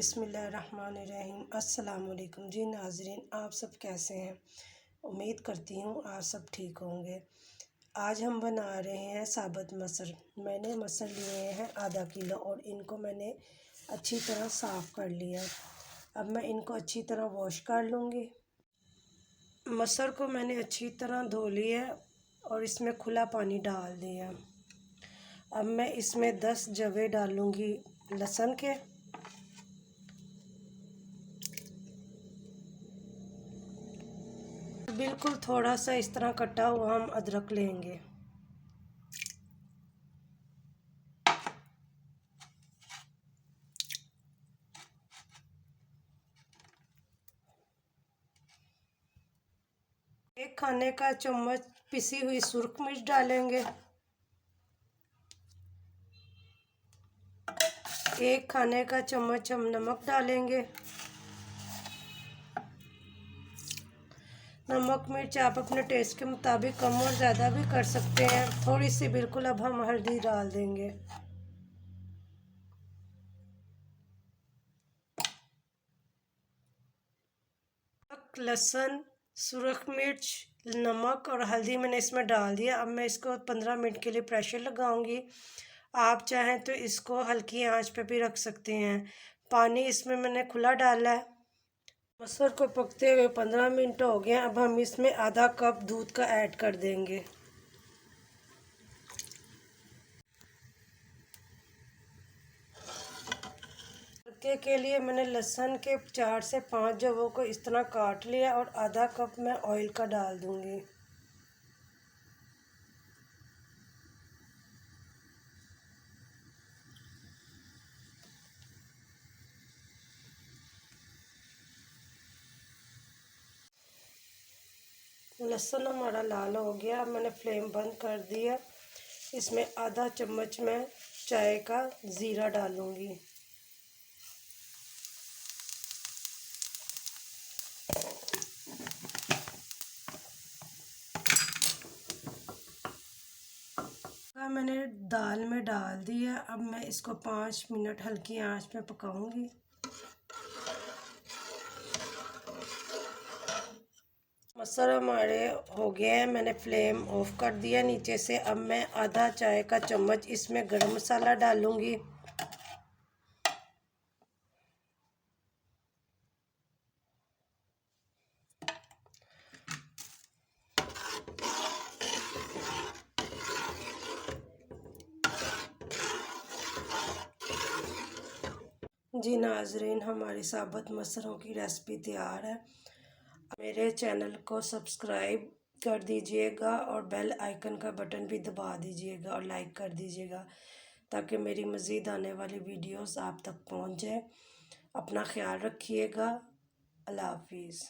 बिस्मिल्लाहिर्रहमानिर्रहीम। अस्सलाम वालेकुम जी नाज़रीन, आप सब कैसे हैं? उम्मीद करती हूँ आप सब ठीक होंगे। आज हम बना रहे हैं साबुत मसर। मैंने मसर लिए हैं आधा किलो और इनको मैंने अच्छी तरह साफ़ कर लिया। अब मैं इनको अच्छी तरह वॉश कर लूँगी। मसर को मैंने अच्छी तरह धो लिया और इसमें खुला पानी डाल दिया। अब मैं इसमें 10 जवे डालूँगी लहसुन के। बिल्कुल थोड़ा सा इस तरह कटा हुआ हम अदरक लेंगे। एक खाने का चम्मच पिसी हुई सुरख मिर्च डालेंगे। एक खाने का चम्मच हम नमक डालेंगे। नमक मिर्च आप अपने टेस्ट के मुताबिक कम और ज़्यादा भी कर सकते हैं। थोड़ी सी बिल्कुल अब हम हल्दी डाल देंगे। लहसुन, सुरख मिर्च, नमक और हल्दी मैंने इसमें डाल दिया। अब मैं इसको 15 मिनट के लिए प्रेशर लगाऊंगी। आप चाहें तो इसको हल्की आंच पे भी रख सकते हैं। पानी इसमें मैंने खुला डाला है। मसर को पकते हुए 15 मिनट हो गए। अब हम इसमें आधा कप दूध का ऐड कर देंगे। तड़के के लिए मैंने लहसुन के 4 से 5 जवों को इस तरह काट लिया और आधा कप मैं ऑयल का डाल दूंगी। लहसुन हमारा लाल हो गया। अब मैंने फ्लेम बंद कर दिया। इसमें आधा चम्मच मैं चाय का ज़ीरा डालूंगी। मैंने दाल में डाल दिया। अब मैं इसको 5 मिनट हल्की आंच पे पकाऊंगी। मसर हमारे हो गए हैं। मैंने फ्लेम ऑफ कर दिया नीचे से। अब मैं आधा चाय का चम्मच इसमें गरम मसाला डालूंगी। जी नाज़रीन, हमारी साबुत मसरों की रेसिपी तैयार है। मेरे चैनल को सब्सक्राइब कर दीजिएगा और बेल आइकन का बटन भी दबा दीजिएगा और लाइक कर दीजिएगा ताकि मेरी मज़ीद आने वाली वीडियोस आप तक पहुंच जाए। अपना ख्याल रखिएगा। अल्लाह हाफिज़।